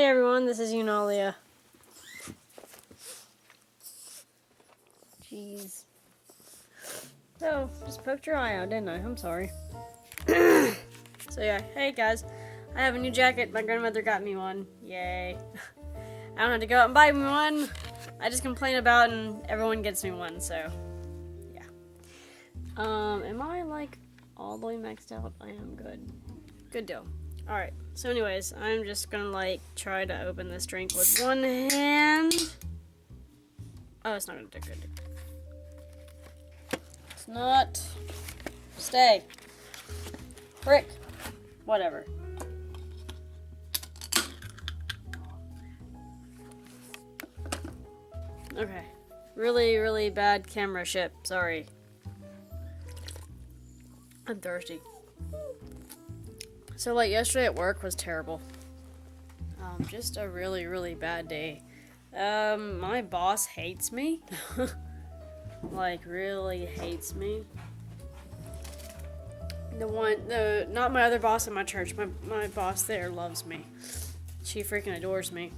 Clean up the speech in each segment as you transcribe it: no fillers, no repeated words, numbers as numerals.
everyone, this is Unalia. Jeez. So, just poked your eye out, didn't I? I'm sorry. So yeah, hey guys. I have a new jacket. My grandmother got me one. Yay. I don't have to go out and buy me one. I just complain about it and everyone gets me one, so yeah. Am I like all the way maxed out? I am good. Good deal. Alright, so anyways, I'm just gonna like try to open this drink with one hand. Oh, it's not gonna do good. It's not. Stay. Frick. Whatever. Okay. Really, really bad camera ship. Sorry. I'm thirsty. So, like, yesterday at work was terrible. Just a really, really bad day. My boss hates me. Like, really hates me. Not my other boss at my church. My boss there loves me. She freaking adores me.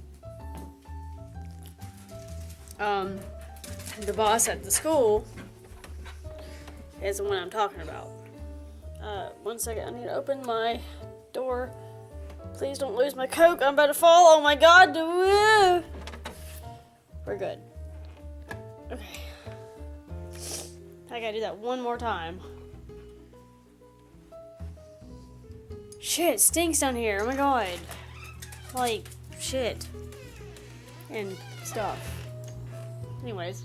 The boss at the school is the one I'm talking about. One second, I need to open my door. Please don't lose my Coke. I'm about to fall. Oh my god. Woo! We're good. Okay. I gotta do that one more time. Shit, it stinks down here. Oh my god. Like, shit. And stuff. Anyways.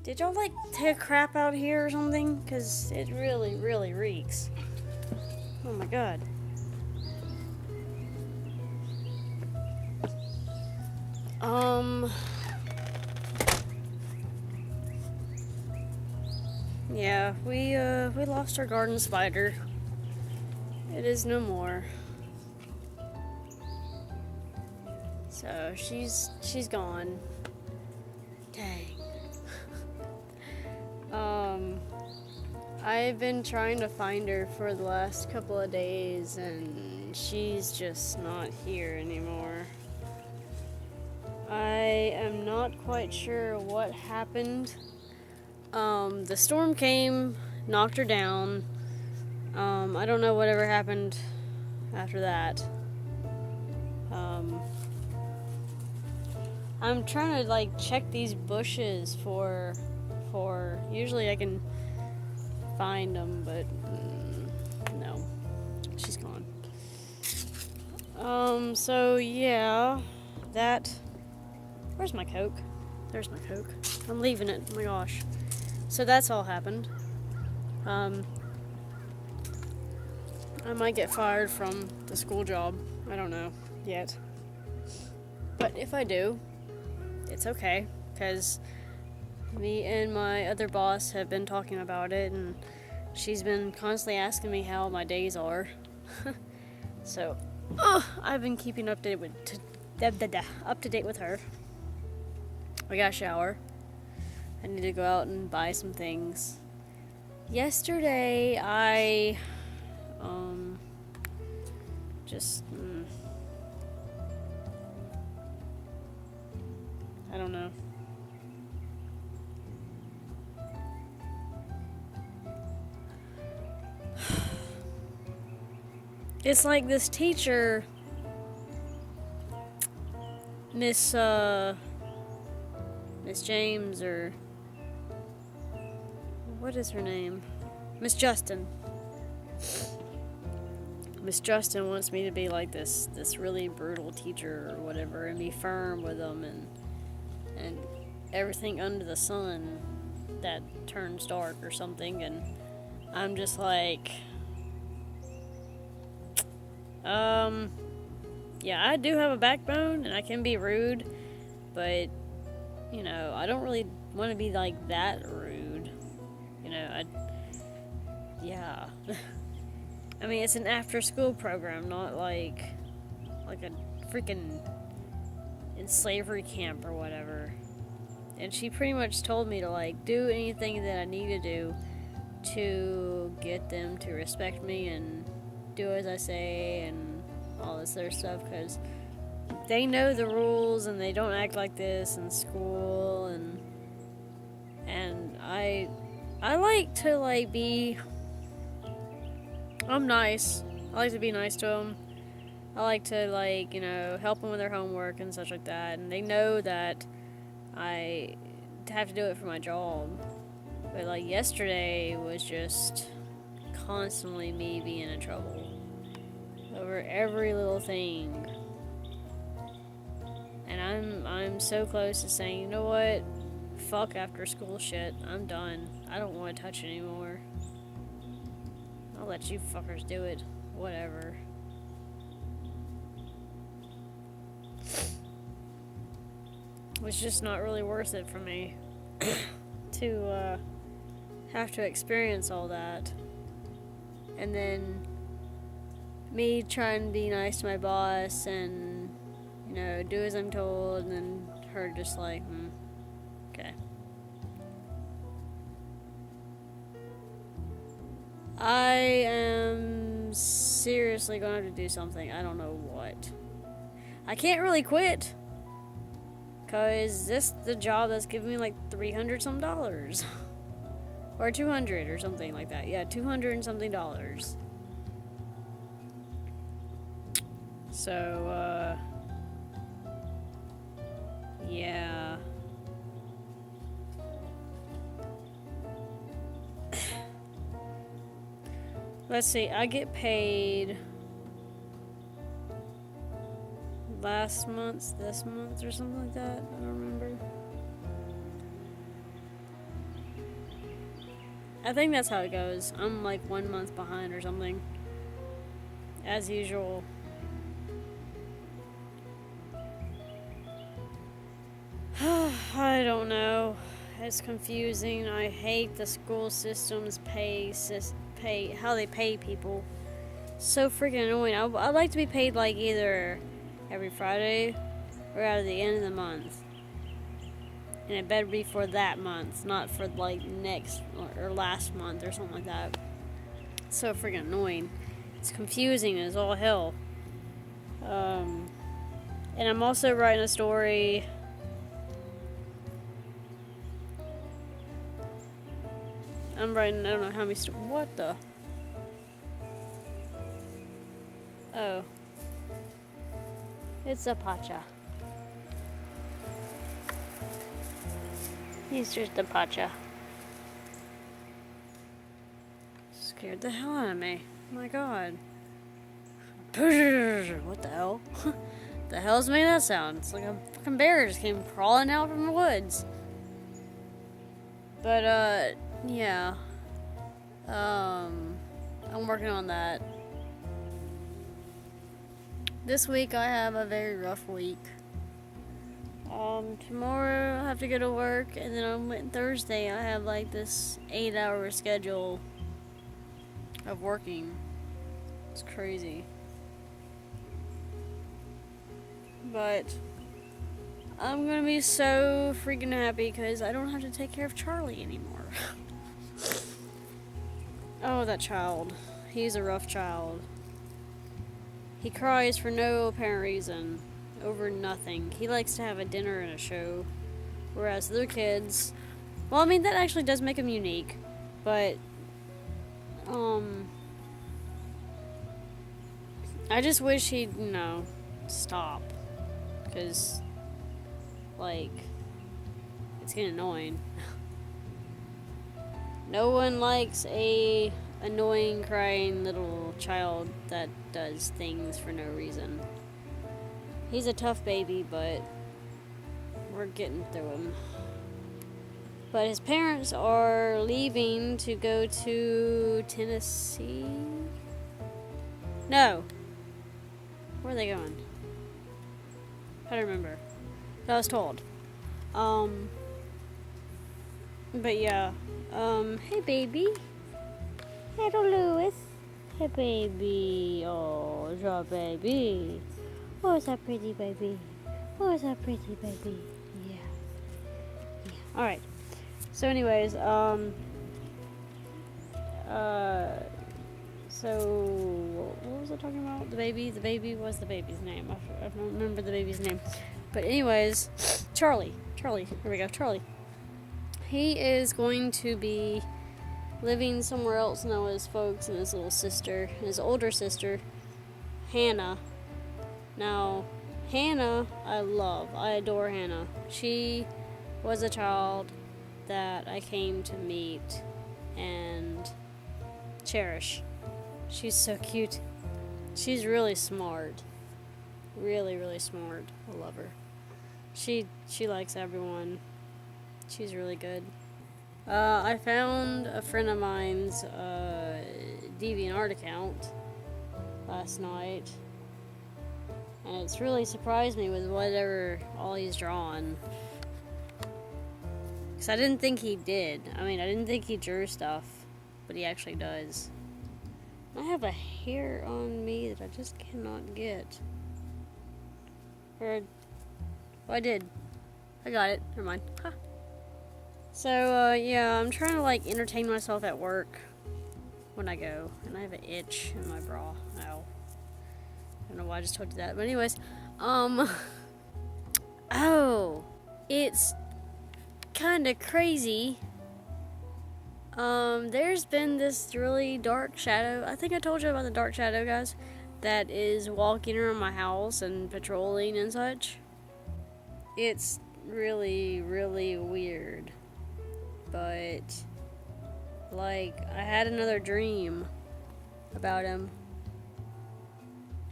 Did y'all, like, take a crap out here or something? Because it really, really reeks. Oh my god. Yeah, we lost our garden spider. It is no more. So, she's gone. Dang. I've been trying to find her for the last couple of days, and she's just not here anymore. I am not quite sure what happened. The storm came, knocked her down. I don't know whatever happened after that. I'm trying to like check these bushes for usually I can find them, but no, she's gone. So yeah, where's my Coke? There's my Coke. I'm leaving it. Oh my gosh. So that's all happened. I might get fired from the school job. I don't know yet. But if I do, it's okay, because me and my other boss have been talking about it, and she's been constantly asking me how my days are. So, I've been keeping up to date with her. I got a shower. I need to go out and buy some things. Yesterday, I I don't know. It's like this teacher, Miss James, or what is her name? Miss Justin. Miss Justin wants me to be like this really brutal teacher or whatever, and be firm with them, and everything under the sun that turns dark or something, and I'm just like, yeah, I do have a backbone, and I can be rude, but, you know, I don't really want to be, like, that rude, you know, yeah, I mean, it's an after-school program, not, like a freaking in slavery camp or whatever, and she pretty much told me to, like, do anything that I need to do to get them to respect me and do as I say, and all this other stuff, because they know the rules and they don't act like this in school, and I like to like be. I'm nice. I like to be nice to them. I like to like help them with their homework and such like that, and they know that I have to do it for my job. But like yesterday was just constantly me being in trouble over every little thing. And I'm so close to saying, you know what? Fuck after school shit. I'm done. I don't want to touch it anymore. I'll let you fuckers do it. Whatever. It's just not really worth it for me to have to experience all that. And then me trying to be nice to my boss and, do as I'm told, and then her just like, okay. I am seriously going to have to do something. I don't know what. I can't really quit, because this is the job that's giving me like $300 some dollars. Or 200 or something like that. Yeah, 200 and something dollars. So, yeah. Let's see, I get paid last month, this month, or something like that. I don't remember. I think that's how it goes. I'm like 1 month behind or something. As usual. I don't know. It's confusing. I hate the school system's pay how they pay people. So freaking annoying. I'd like to be paid like either every Friday or out of the end of the month. And it better be for that month, not for like next or last month or something like that. It's so freaking annoying. It's confusing as all hell. And I'm also writing a story. I don't know how many what the? Oh. It's a pacha. He's just a pacha. Scared the hell out of me. Oh my god. What the hell? The hell's made that sound? It's like a fucking bear just came crawling out from the woods. But, yeah. I'm working on that. This week I have a very rough week. Tomorrow I have to go to work, and then on Thursday I have like this 8-hour schedule of working. It's crazy. But I'm gonna be so freaking happy because I don't have to take care of Charlie anymore. Oh, that child. He's a rough child. He cries for no apparent reason. Over nothing. He likes to have a dinner and a show. Whereas the other kids... Well, I mean, that actually does make him unique. But... I just wish he'd, stop. Because... like... it's getting annoying. No one likes a annoying, crying little child that does things for no reason. He's a tough baby, but we're getting through him. But his parents are leaving to go to Tennessee? No. Where are they going? I don't remember. I was told. But yeah. Hey baby. Hello Lewis. Hey baby. Oh, it's a baby. Oh, is that pretty baby? Oh, is that pretty baby? Yeah. Alright. So anyways, So, what was I talking about? The baby? The baby was the baby's name. I don't remember the baby's name. But anyways, Charlie. Here we go, Charlie. He is going to be living somewhere else now with his folks and his little sister, his older sister, Hannah. Now, Hannah, I adore Hannah. She was a child that I came to meet and cherish. She's so cute. She's really smart. Really, really smart. I love her. She likes everyone. She's really good. I found a friend of mine's DeviantArt account last night, and it's really surprised me with whatever all he's drawn. Because I didn't think he did. I didn't think he drew stuff, but he actually does. I have a hair on me that I just cannot get. I did. I got it. Never mind. Huh. So, yeah, I'm trying to, entertain myself at work when I go. And I have an itch in my bra. Ow. I don't know why I just told you that. But anyways, it's kind of crazy. There's been this really dark shadow. I think I told you about the dark shadow, guys, that is walking around my house and patrolling and such. It's really, really weird. But, I had another dream about him.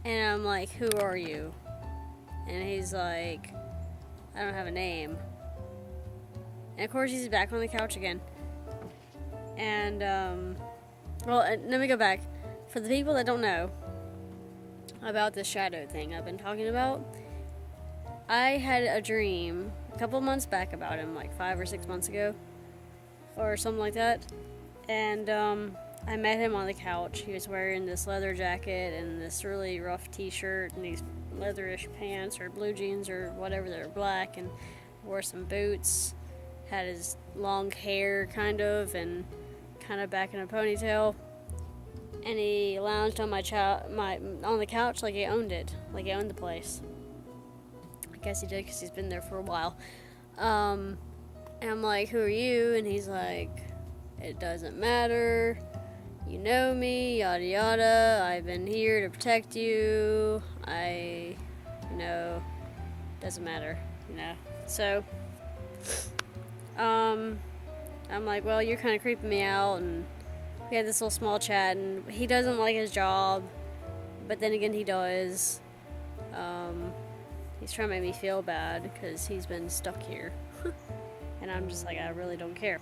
And I'm like, who are you? And he's like, I don't have a name. And of course he's back on the couch again. And, let me go back. For the people that don't know about the shadow thing I've been talking about, I had a dream a couple months back about him, 5 or 6 months ago, or something like that. And, I met him on the couch. He was wearing this leather jacket and this really rough t-shirt and these leatherish pants or blue jeans or whatever, they were black, and wore some boots, had his long hair kind of back in a ponytail, and he lounged on on the couch like he owned it, like he owned the place. I guess he did because he's been there for a while. And I'm like, who are you? And he's like, it doesn't matter. You know me, yada yada. I've been here to protect you. Doesn't matter, So, I'm like, well, you're kind of creeping me out, and we had this little small chat, and he doesn't like his job, but then again, he does. He's trying to make me feel bad, because he's been stuck here, and I'm just like, I really don't care.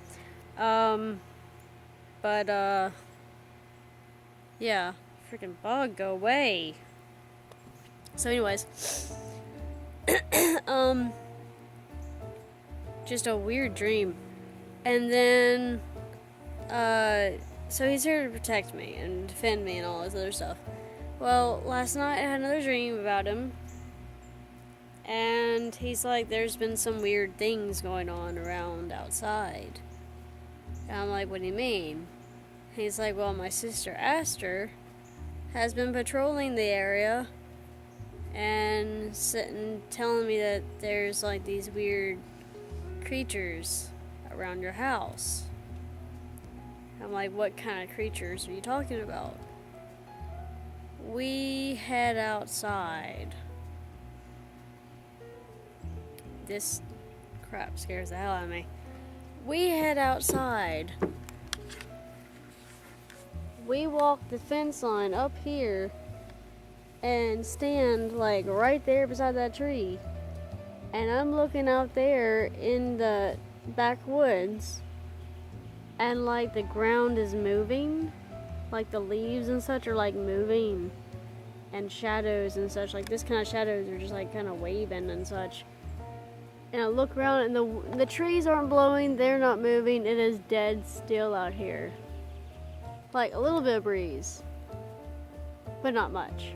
Yeah, freaking bug, go away. So anyways, just a weird dream. And then, so he's here to protect me and defend me and all this other stuff. Well, last night I had another dream about him, and he's like, there's been some weird things going on around outside. And I'm like, what do you mean? He's like, well, my sister Aster has been patrolling the area and sitting telling me that there's these weird creatures around your house. I'm like, what kind of creatures are you talking about? We head outside. This crap scares the hell out of me. We head outside. We walk the fence line up here and stand right there beside that tree. And I'm looking out there in the backwoods, and the ground is moving. The leaves and such are moving, and shadows and such, this kind of shadows are just kind of waving and such. And I look around, and the trees aren't blowing, they're not moving, it is dead still out here. A little bit of breeze, but not much.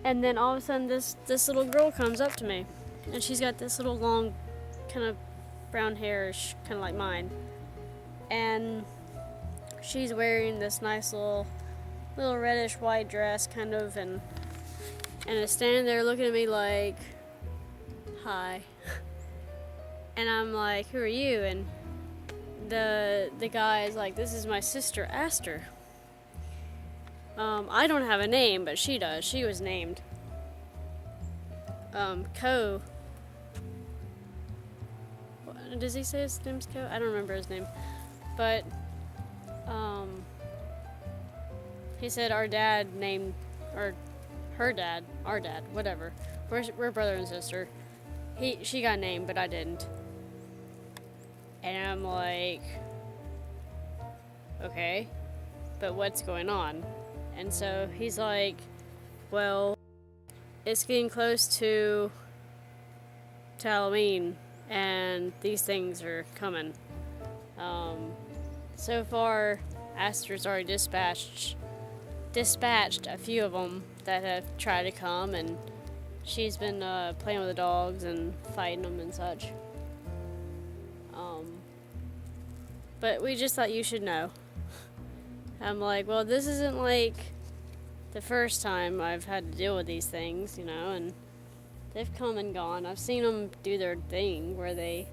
And then all of a sudden this little girl comes up to me, and she's got this little long kind of brown hairish, kind of like mine. And she's wearing this nice little reddish white dress, kind of, and is standing there looking at me like, hi. And I'm like, who are you? And the guy is like, this is my sister Aster. I don't have a name, but she does. She was named Co. Does he say his name's Co? I don't remember his name, but he said our dad named, or her dad, our dad, whatever. We're brother and sister. She got named, but I didn't. And I'm like, okay, but what's going on? And so he's like, well, it's getting close to Halloween, and these things are coming. So far, Aster's already dispatched a few of them that have tried to come, and she's been playing with the dogs and fighting them and such. But we just thought you should know. I'm like, well, this isn't like the first time I've had to deal with these things, and they've come and gone. I've seen them do their thing where they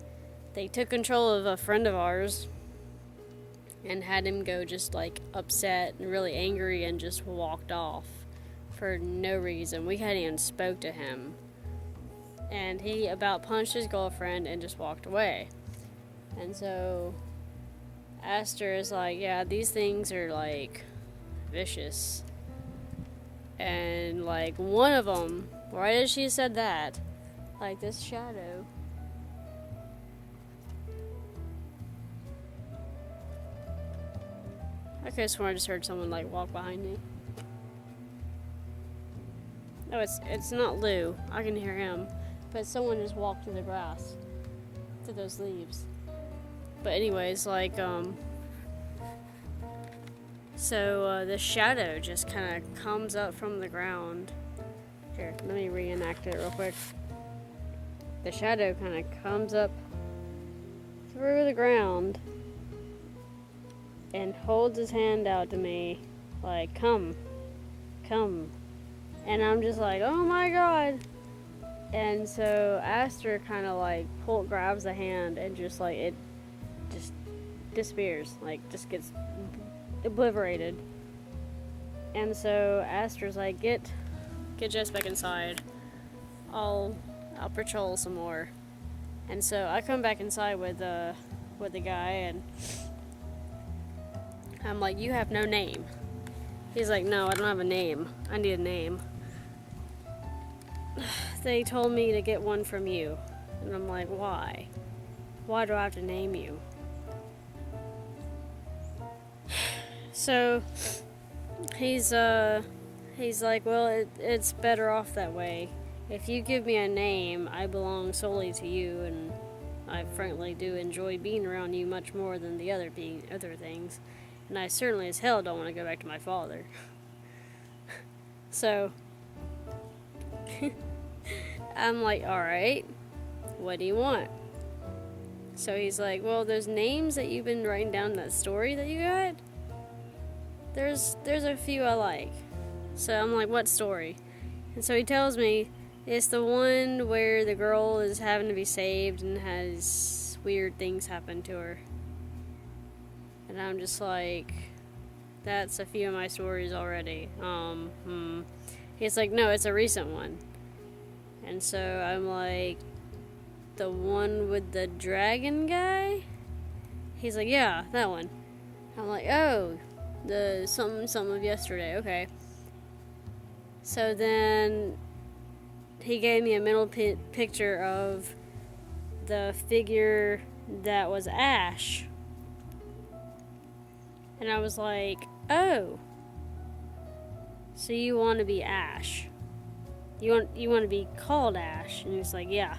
took control of a friend of ours and had him go just like upset and really angry and just walked off for no reason. We hadn't even spoke to him. And he about punched his girlfriend and just walked away. And so Aster is like, yeah, these things are like vicious. And like one of them, right as she said that, like this shadow, I could have sworn I just heard someone like walk behind me. No, it's not Lou. I can hear him, but someone just walked through the grass, through those leaves. But anyways, like so the shadow just kind of comes up from the ground. Here, let me reenact it real quick. The shadow kind of comes up through the ground and holds his hand out to me like, come. And I'm just like, oh my god. And so Aster kind of like grabs the hand and just like it just disappears, like just gets obliterated. And so Aster's like, get Jess back inside. I'll patrol some more. And so I come back inside with the guy, and I'm like, you have no name. He's like, no, I don't have a name. I need a name. They told me to get one from you. And I'm like, why? Why do I have to name you? So he's like, well, it's better off that way. If you give me a name, I belong solely to you, and I frankly do enjoy being around you much more than the other things. And I certainly as hell don't want to go back to my father. So I'm like, alright, what do you want? So he's like, well, those names that you've been writing down in that story that you got, there's a few I like. So I'm like, what story? And so he tells me it's the one where the girl is having to be saved and has weird things happen to her. And I'm just like, that's a few of my stories already. He's like, no, it's a recent one. And so I'm like, the one with the dragon guy? He's like, yeah, that one. I'm like, oh, the something of yesterday, okay. So then he gave me a mental picture of the figure that was Ash. And I was like, oh, so you want to be Ash? You want to be called Ash? And he's like, yeah.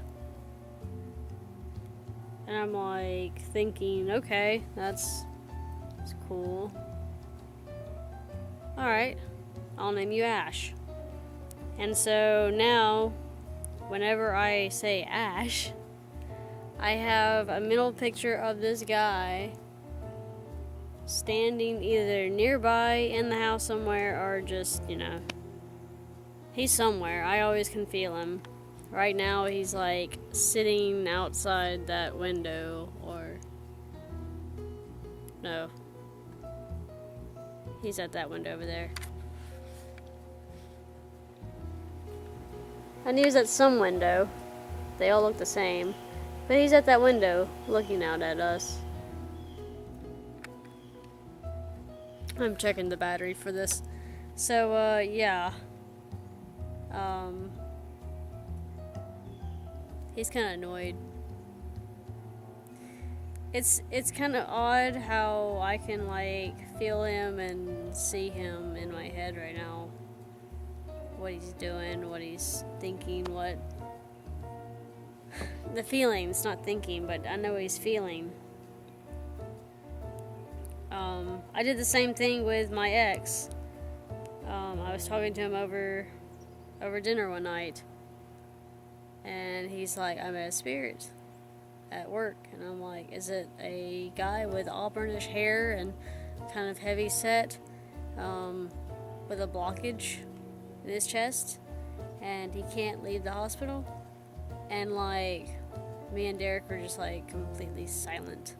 And I'm like thinking, okay, that's cool. Alright, I'll name you Ash. And so now, whenever I say Ash, I have a mental picture of this guy standing either nearby in the house somewhere or just, he's somewhere. I always can feel him. Right now he's like sitting outside that window, or no, he's at that window over there. I knew he was at some window. They all look the same. But he's at that window looking out at us. I'm checking the battery for this. So, yeah. He's kind of annoyed. It's kind of odd how I can, like, feel him and see him in my head right now. What he's doing, what he's thinking, what... The feeling, it's not thinking, but I know what he's feeling. I did the same thing with my ex. I was talking to him over dinner one night. And he's like, I met a spirit at work. And I'm like, is it a guy with auburnish hair and kind of heavy set, with a blockage in his chest, and he can't leave the hospital? And like, me and Derek were just like completely silent.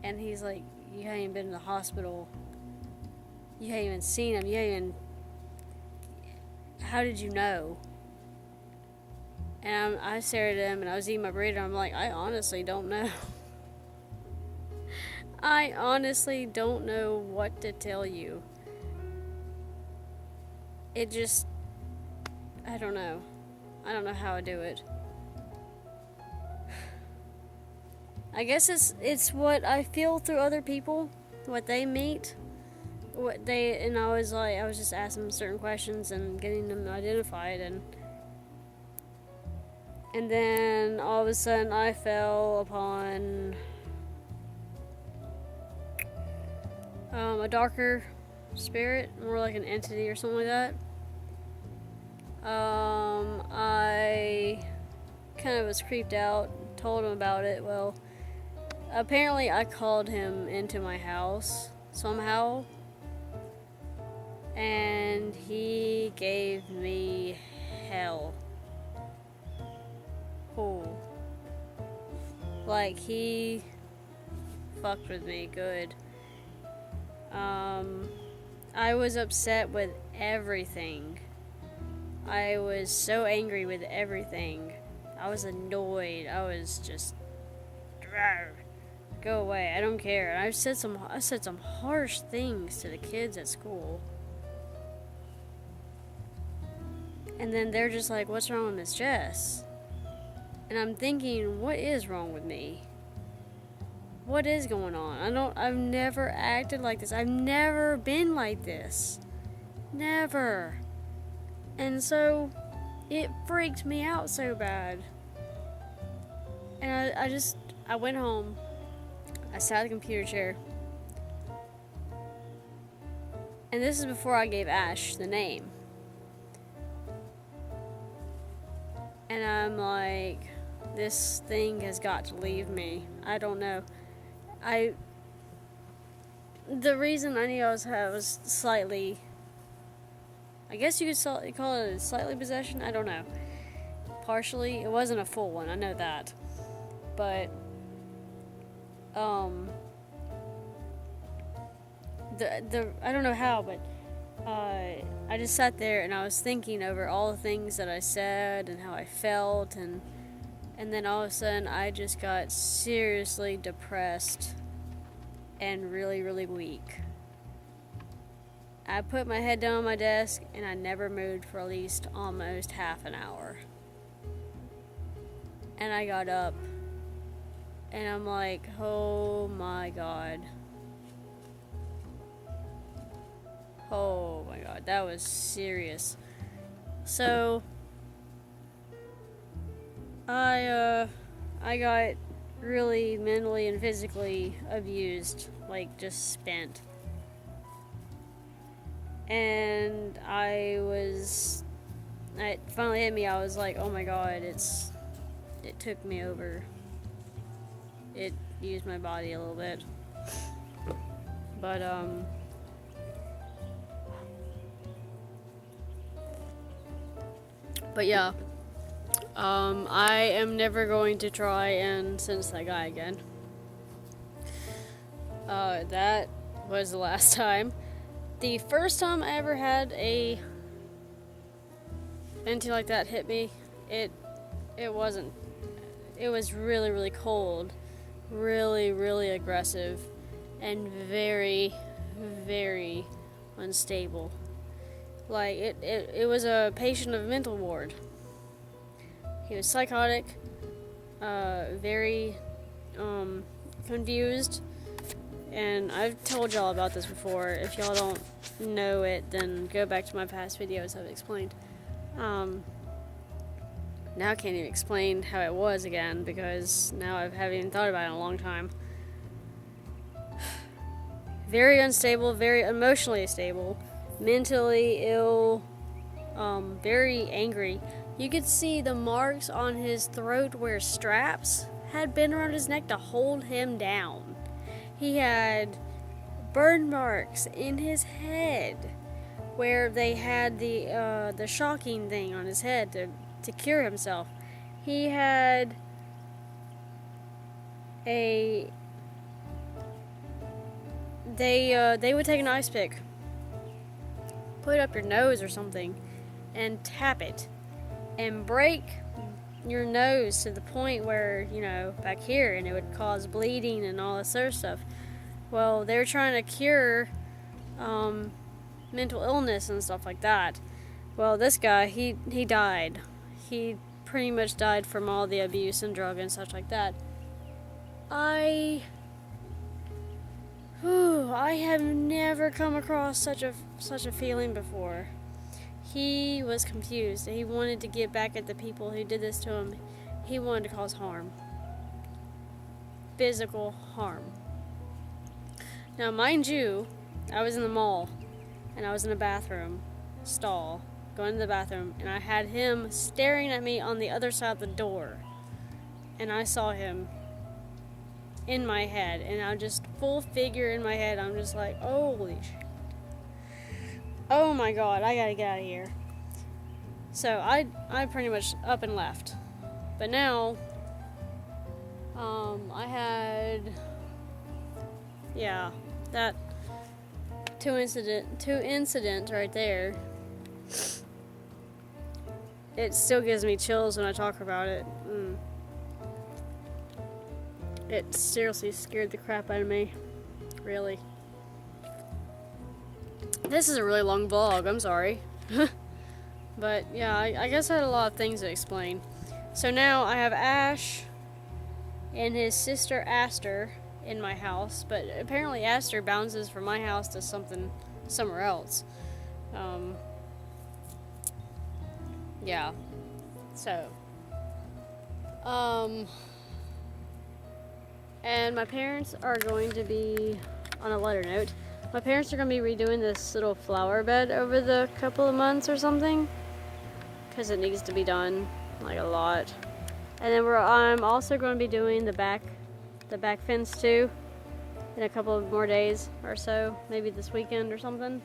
And he's like, you haven't even been to the hospital. You haven't even seen him. You haven't even... How did you know? And I stared at him, and I was eating my burrito. I'm like, I honestly don't know. I honestly don't know what to tell you. It just... I don't know. I don't know how I do it. I guess it's what I feel through other people, what they meet, and I was just asking them certain questions and getting them identified, and then all of a sudden I fell upon a darker spirit, more like an entity or something like that. I kind of was creeped out, told him about it. Well, apparently I called him into my house somehow, and he gave me hell. Oh. Like, he fucked with me good. I was upset with everything. I was so angry with everything. I was annoyed. I was just... Go away. I don't care. And I said some harsh things to the kids at school. And then they're just like, what's wrong with Miss Jess? And I'm thinking, what is wrong with me? What is going on? I've never acted like this. I've never been like this. Never. And so, it freaked me out so bad. And I went home. I sat at the computer chair. And this is before I gave Ash the name. And I'm like, this thing has got to leave me. I don't know. The reason I knew I was slightly... I guess you could call it a slightly possession. I don't know. Partially. It wasn't a full one. I know that. But, I don't know how, but, I just sat there and I was thinking over all the things that I said and how I felt, and then all of a sudden I just got seriously depressed and really, really weak. I put my head down on my desk and I never moved for at least almost half an hour. And I got up and I'm like, oh my God. Oh my God, that was serious. So, I got really mentally and physically abused, like just spent. And it finally hit me. I was like, oh my God, it took me over. It used my body a little bit. But yeah, I am never going to try and sentence that guy again. That was the last time. The first time I ever had anything like that hit me, it wasn't. It was really, really cold, really, really aggressive, and very, very unstable. Like, it was a patient of a mental ward. He was psychotic, very confused, and I've told y'all about this before. If y'all don't know it, then go back to my past videos. I've explained. Now I can't even explain how it was again, because now I haven't even thought about it in a long time. Very unstable, very emotionally unstable, mentally ill, very angry. You could see the marks on his throat where straps had been around his neck to hold him down. He had burn marks in his head where they had the shocking thing on his head to cure himself. He had they would take an ice pick, put it up your nose or something, and tap it, and break your nose to the point where, back here, and it would cause bleeding and all this other stuff. Well, they were trying to cure mental illness and stuff like that. Well, this guy, he died. He pretty much died from all the abuse and drug and such like that. I have never come across such a feeling before. He was confused. He wanted to get back at the people who did this to him. He wanted to cause harm. Physical harm. Now, mind you, I was in the mall, and I was in a bathroom stall, going to the bathroom, and I had him staring at me on the other side of the door. And I saw him in my head, and I just full figure in my head. I'm just like, holy shit. Oh my god, I gotta get out of here. So I pretty much up and left. But now, I had, that two incidents right there. It still gives me chills when I talk about it. It seriously scared the crap out of me. Really. This is a really long vlog, I'm sorry. But yeah, I guess I had a lot of things to explain. So now I have Ash and his sister Aster in my house, but apparently Aster bounces from my house to somewhere else. Yeah. So, and my parents are going to be, on a lighter note, my parents are going to be redoing this little flower bed over the couple of months or something, because it needs to be done, like, a lot. And then I'm also going to be doing the back fence too, in a couple of more days or so, maybe this weekend or something.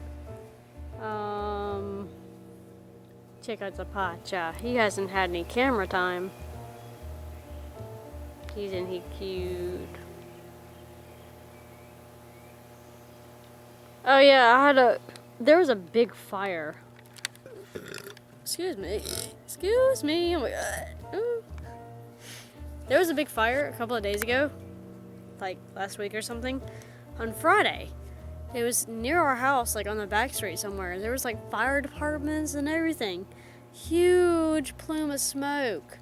Check out the Pacha. He hasn't had any camera time. Isn't he cute? Oh yeah, there was a big fire. Excuse me. Oh my god. Ooh. There was a big fire a couple of days ago, like last week or something, on Friday. It was near our house, like on the back street somewhere. There was like fire departments and everything. Huge plume of smoke.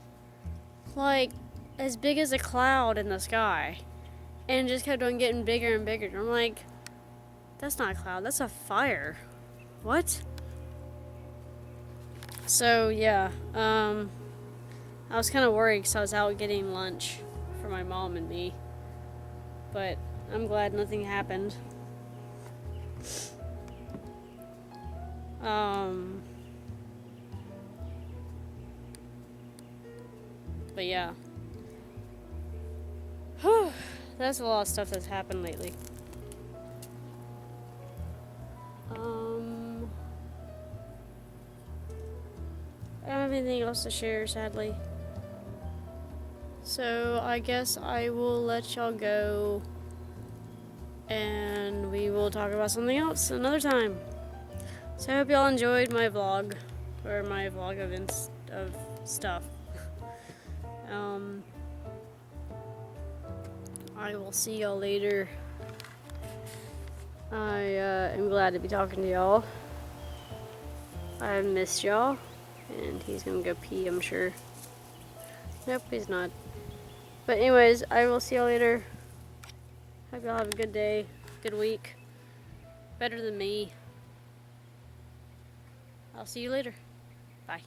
Like as big as a cloud in the sky. And it just kept on getting bigger and bigger. And I'm like, that's not a cloud, that's a fire. What? So yeah, I was kind of worried because I was out getting lunch for my mom and me. But I'm glad nothing happened. But yeah. Whew, that's a lot of stuff that's happened lately. anything else to share, sadly. So I guess I will let y'all go, and we will talk about something else another time. So I hope y'all enjoyed my vlog, or my vlog of stuff. I will see y'all later. I am glad to be talking to y'all. I missed y'all, and he's gonna go pee, I'm sure. Nope, he's not. But anyways, I will see y'all later. Hope y'all have a good day, good week. Better than me. I'll see you later. Bye.